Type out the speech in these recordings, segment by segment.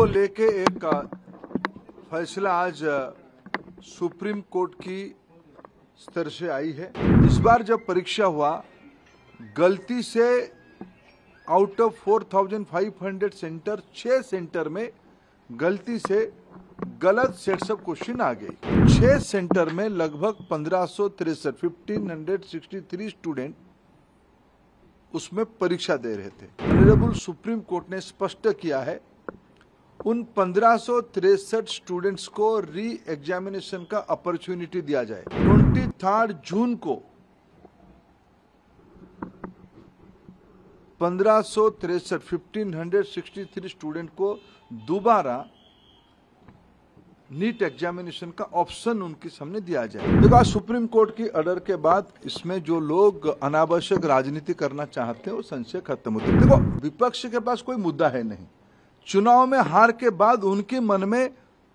को लेके एक फैसला आज सुप्रीम कोर्ट की स्तर से आई है। इस बार जब परीक्षा हुआ, गलती से आउट ऑफ 4500 सेंटर 6 सेंटर में गलती से गलत सेट्स ऑफ क्वेश्चन आ गई। 6 सेंटर में लगभग 1563 स्टूडेंट उसमें परीक्षा दे रहे थे। ऑनरेबल सुप्रीम कोर्ट ने स्पष्ट किया है, उन 1563 स्टूडेंट्स को री एग्जामिनेशन का अपॉर्चुनिटी दिया जाए। 23 जून को 1563 स्टूडेंट को दोबारा नीट एग्जामिनेशन का ऑप्शन उनके सामने दिया जाए। देखो, आज सुप्रीम कोर्ट की ऑर्डर के बाद इसमें जो लोग अनावश्यक राजनीति करना चाहते हैं वो संशय खत्म होते हैं। देखो, विपक्ष के पास कोई मुद्दा है नहीं। चुनाव में हार के बाद उनके मन में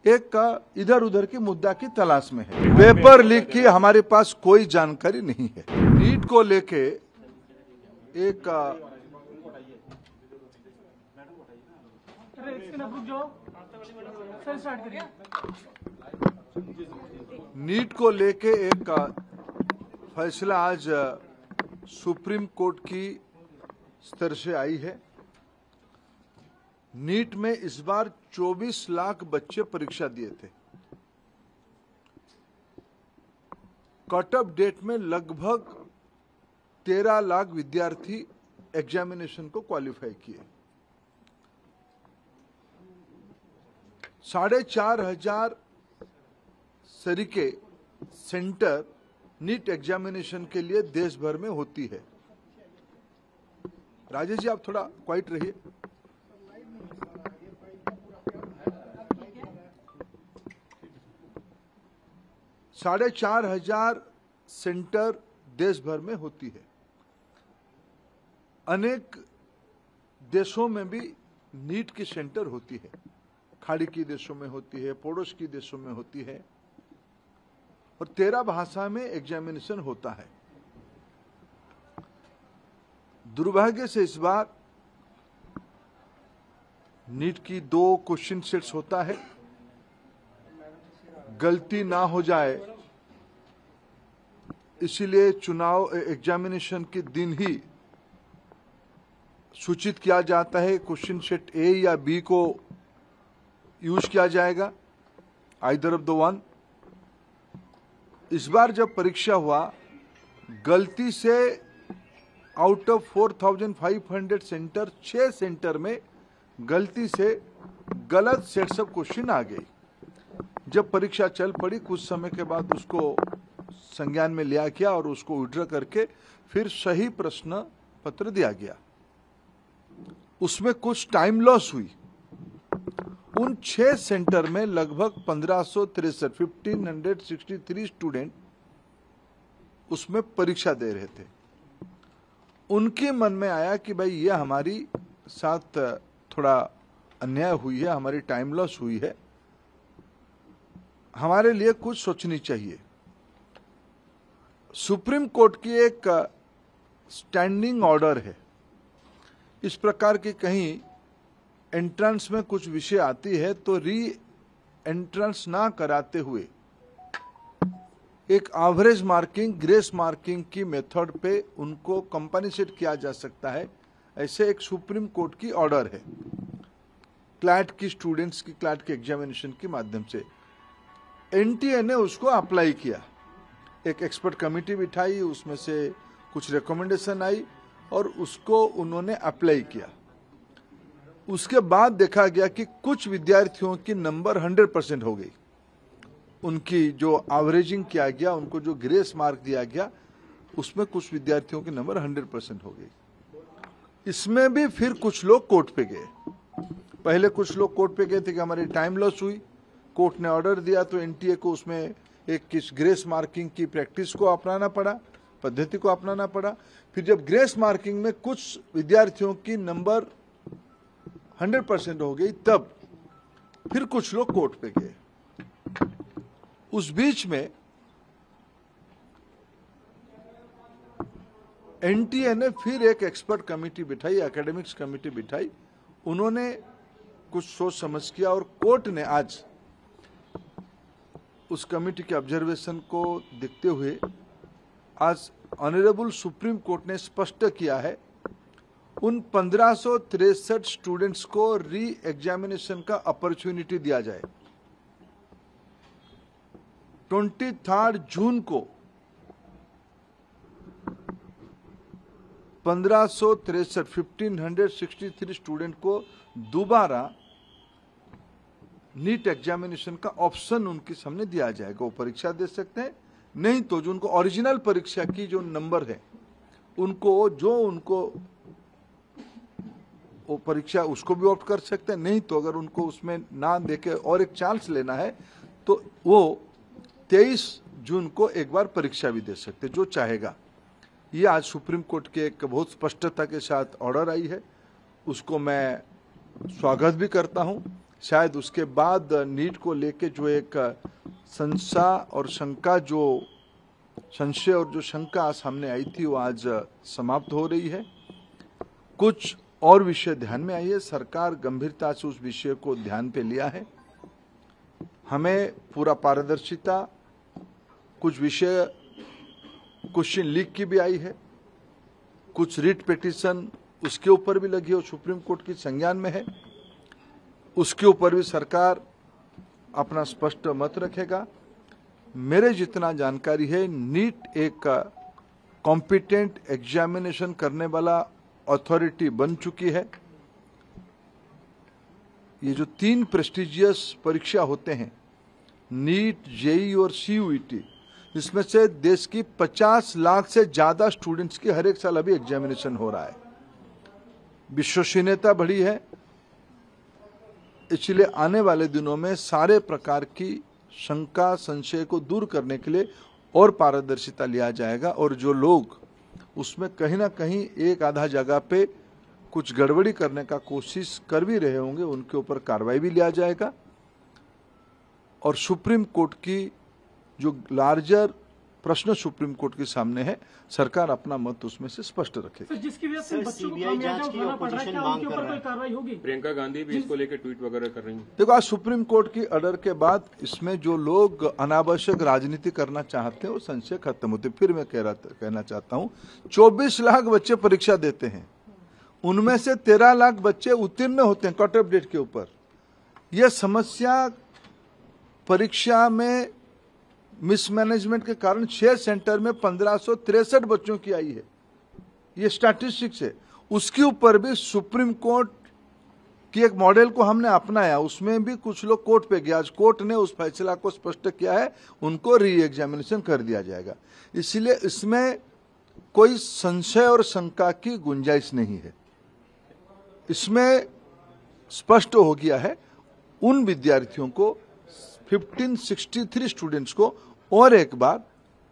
एक इधर उधर की मुद्दा की तलाश में है। पेपर लीक की हमारे पास कोई जानकारी नहीं है। नीट को लेके एक फैसला आज सुप्रीम कोर्ट की स्तर से आई है। नीट में इस बार 24 लाख बच्चे परीक्षा दिए थे। कट ऑफ डेट में लगभग 13 लाख विद्यार्थी एग्जामिनेशन को क्वालिफाई किए। 4500 तरीके सेंटर नीट एग्जामिनेशन के लिए देश भर में होती है। राजेश जी, आप थोड़ा क्वाइट रहिए। साढ़े 4,500 सेंटर देश भर में होती है। अनेक देशों में भी नीट की सेंटर होती है। खाड़ी की देशों में होती है, पड़ोस की देशों में होती है, और 13 भाषा में एग्जामिनेशन होता है। दुर्भाग्य से इस बार नीट की 2 क्वेश्चन सेट्स होता है। गलती ना हो जाए इसीलिए चुनाव एग्जामिनेशन के दिन ही सूचित किया जाता है। क्वेश्चन सेट ए या बी को यूज किया जाएगा, आइदर ऑफ द वन। इस बार जब परीक्षा हुआ, गलती से आउट ऑफ 4500 सेंटर 6 सेंटर में गलती से गलत सेट्स ऑफ क्वेश्चन आ गई। जब परीक्षा चल पड़ी, कुछ समय के बाद उसको संज्ञान में लिया गया और उसको विड्रॉ करके फिर सही प्रश्न पत्र दिया गया। उसमें कुछ टाइम लॉस हुई। उन 6 सेंटर में लगभग 1563 स्टूडेंट उसमें परीक्षा दे रहे थे। उनके मन में आया कि भाई ये हमारी साथ थोड़ा अन्याय हुई है, हमारी टाइम लॉस हुई है, हमारे लिए कुछ सोचनी चाहिए। सुप्रीम कोर्ट की एक स्टैंडिंग ऑर्डर है। इस प्रकार की कहीं एंट्रेंस में कुछ विषय आती है तो री एंट्रेंस ना कराते हुए एक एवरेज मार्किंग, ग्रेस मार्किंग की मेथड पे उनको कंपनसेट किया जा सकता है। ऐसे एक सुप्रीम कोर्ट की ऑर्डर है। क्लैट की स्टूडेंट्स की क्लैट के एग्जामिनेशन के माध्यम से एनटीए ने उसको अप्लाई किया। एक एक्सपर्ट कमेटी बिठाई, उसमें से कुछ रिकमेंडेशन आई और उसको उन्होंने अप्लाई किया। उसके बाद देखा गया कि कुछ विद्यार्थियों की नंबर 100% हो गई। उनकी जो एवरेजिंग किया गया, उनको जो ग्रेस मार्क दिया गया, उसमें कुछ विद्यार्थियों की नंबर 100% हो गई। इसमें भी फिर कुछ लोग कोर्ट पे गए। पहले कुछ लोग कोर्ट पे गए थे कि हमारी टाइम लॉस हुई। कोर्ट ने ऑर्डर दिया तो एनटीए को उसमें एक किस ग्रेस मार्किंग की प्रैक्टिस को अपनाना पड़ा, पद्धति को अपनाना पड़ा। फिर जब ग्रेस मार्किंग में कुछ विद्यार्थियों की नंबर 100% हो गई, तब फिर कुछ लोग कोर्ट पे गए। उस बीच में एनटीए ने फिर एक एक्सपर्ट कमेटी बिठाई, एकेडमिक्स कमेटी बिठाई। उन्होंने कुछ सोच समझ किया और कोर्ट ने आज उस कमेटी के ऑब्जर्वेशन को देखते हुए आज ऑनरेबल सुप्रीम कोर्ट ने स्पष्ट किया है उन 1563 स्टूडेंट्स को री एग्जामिनेशन का अपॉर्चुनिटी दिया जाए। 23 जून को 1563 स्टूडेंट को दोबारा नीट एग्जामिनेशन का ऑप्शन उनके सामने दिया जाएगा। वो परीक्षा दे सकते हैं, नहीं तो जो उनको ओरिजिनल परीक्षा की जो नंबर है उनको वो परीक्षा उसको भी ऑप्ट कर सकते हैं, नहीं तो अगर उनको उसमें ना देके और एक चांस लेना है तो वो 23 जून को एक बार परीक्षा भी दे सकते, जो चाहेगा। ये आज सुप्रीम कोर्ट के एक बहुत स्पष्टता के साथ ऑर्डर आई है, उसको मैं स्वागत भी करता हूं। शायद उसके बाद नीट को लेके जो एक संशय और शंका सामने आई थी वो आज समाप्त हो रही है। कुछ और विषय ध्यान में आई है, सरकार गंभीरता से उस विषय को ध्यान पे लिया है। हमें पूरा पारदर्शिता, कुछ विषय क्वेश्चन लीक की भी आई है, कुछ रिट पिटीशन उसके ऊपर भी लगी है, सुप्रीम कोर्ट की संज्ञान में है, उसके ऊपर भी सरकार अपना स्पष्ट मत रखेगा। मेरे जितना जानकारी है, नीट एक कॉम्पिटेंट एग्जामिनेशन करने वाला अथॉरिटी बन चुकी है। ये जो 3 प्रेस्टिजियस परीक्षा होते हैं, नीट, जेईई और सीयूईटी, इसमें से देश की 50 लाख से ज्यादा स्टूडेंट्स की हर एक साल अभी एग्जामिनेशन हो रहा है। विश्वसनीयता बढ़ी है, इसलिए आने वाले दिनों में सारे प्रकार की शंका संशय को दूर करने के लिए और पारदर्शिता लिया जाएगा और जो लोग उसमें कहीं ना कहीं एक आधा जगह पे कुछ गड़बड़ी करने का कोशिश कर भी रहे होंगे, उनके ऊपर कार्रवाई भी लिया जाएगा। और सुप्रीम कोर्ट की जो लार्जर प्रश्न सुप्रीम कोर्ट के सामने है, सरकार अपना मत उसमें से स्पष्ट रखेगी। जिसकी वजह से बच्चों को खामियाजा उठाना पड़ रहा है, क्या उनके ऊपर कोई कार्रवाई होगी? प्रियंका गांधी भी इसको लेकर ट्वीट वगैरह कर रही हैं। देखो, आज सुप्रीम कोर्ट की ऑर्डर के बाद इसमें जो लोग अनावश्यक राजनीति करना चाहते हैं वो संशय खत्म होते। फिर मैं कहना चाहता हूँ, 24 लाख बच्चे परीक्षा देते हैं, उनमें से 13 लाख बच्चे उत्तीर्ण होते हैं कट ऑफ डेट के ऊपर। यह समस्या परीक्षा में मिसमैनेजमेंट के कारण 6 सेंटर में 1563 बच्चों की आई है, ये स्टैटिस्टिक्स है। उसके ऊपर भी सुप्रीम कोर्ट की एक मॉडल को हमने अपनाया, उसमें भी कुछ लोग कोर्ट पे गए। आज कोर्ट ने उस फैसला को स्पष्ट किया है, उनको री एग्जामिनेशन कर दिया जाएगा। इसलिए इसमें कोई संशय और शंका की गुंजाइश नहीं है। इसमें स्पष्ट हो गया है उन विद्यार्थियों को 1563 स्टूडेंट्स को और एक बार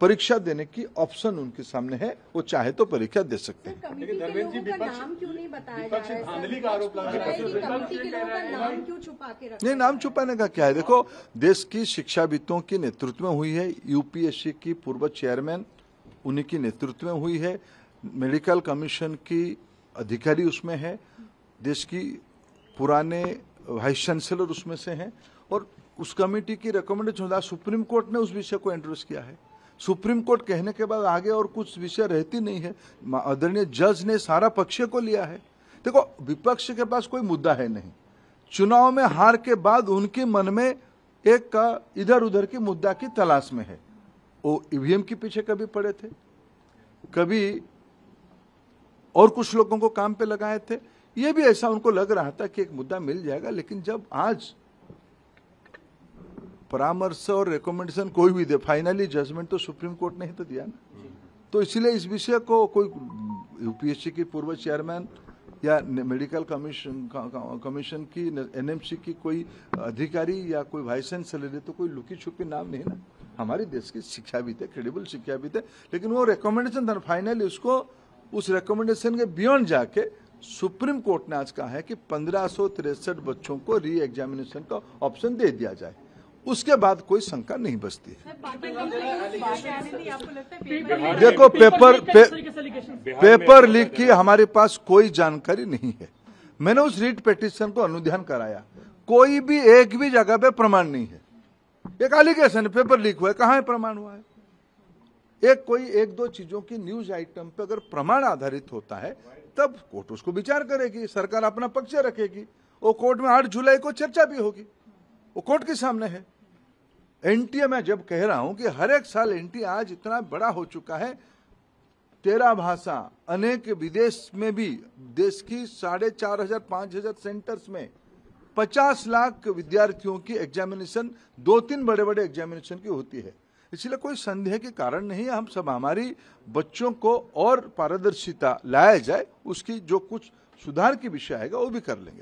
परीक्षा देने की ऑप्शन उनके सामने है, वो चाहे तो परीक्षा दे सकते हैं। लेकिन धर्मेंद्र जी, नाम क्यों नहीं बताया जा रहा है? धांधली का आरोप लगा रहे हैं कि कमेटी के लोगों का नाम क्यों छुपा के रखा? नहीं, नाम छुपाने का क्या है? देखो, देश की शिक्षाविदों के नेतृत्व में हुई है, यूपीएससी की पूर्व चेयरमैन उन्हीं की नेतृत्व में हुई है, मेडिकल कमीशन की अधिकारी उसमें है, देश की पुराने वाइस चांसलर उसमें से हैं, और उस कमेटी की रिकमेंडेशन सुप्रीम कोर्ट ने उस विषय को एंडोर्स किया है। सुप्रीम कोर्ट कहने के बाद आगे और कुछ विषय रहती नहीं है। आदरणीय जज ने सारा पक्ष को लिया है। देखो, विपक्ष के पास कोई मुद्दा है नहीं। चुनाव में हार के बाद उनके मन में एक इधर उधर की मुद्दा की तलाश में है। वो ईवीएम के पीछे कभी पड़े थे, कभी और कुछ लोगों को काम पे लगाए थे। ये भी ऐसा उनको लग रहा था कि एक मुद्दा मिल जाएगा, लेकिन जब आज परामर्श और रिकमेंडेशन कोई भी दे, फाइनली जजमेंट तो सुप्रीम कोर्ट ने ही तो दिया ना। तो इसलिए इस विषय को कोई यूपीएससी की पूर्व चेयरमैन या मेडिकल कमीशन की एनएमसी की कोई अधिकारी या कोई वाइस चांसलर, तो कोई लुकी छुपी नाम नहीं ना। हमारी देश की शिक्षाविद है, क्रेडिबल शिक्षाविद है, लेकिन वो रिकमेंडेशन था, फाइनली उसको उस रिकमेंडेशन के बियॉन्ड जाके सुप्रीम कोर्ट ने आज कहा है कि 1563 बच्चों को री एग्जामिनेशन का ऑप्शन दे दिया जाए। उसके बाद कोई शंका नहीं बचती है। देखो, पेपर लीक की हमारे पास कोई जानकारी नहीं है। मैंने उस रीट पिटीशन को अनुध्यान कराया, कोई भी एक भी जगह पे प्रमाण नहीं है। एक एलिगेशन, पेपर लीक हुआ है, कहाँ है प्रमाण हुआ है? कोई एक दो चीजों की न्यूज आइटम पे अगर प्रमाण आधारित होता है तब कोर्ट उसको विचार करेगी, सरकार अपना पक्ष रखेगी। वो कोर्ट में 8 जुलाई को चर्चा भी होगी, वो कोर्ट के सामने है। एनटीए मैं जब कह रहा हूं कि हर एक साल एनटीए आज इतना बड़ा हो चुका है, 13 भाषा, अनेक विदेश में भी, देश की 4,500-5,000 सेंटर्स में 50 लाख विद्यार्थियों की एग्जामिनेशन, 2-3 बड़े बड़े एग्जामिनेशन की होती है। इसलिए कोई संदेह के कारण नहीं है। हम सब, हमारी बच्चों को और पारदर्शिता लाया जाए, उसकी जो कुछ सुधार की विषय आएगा वो भी कर लेंगे।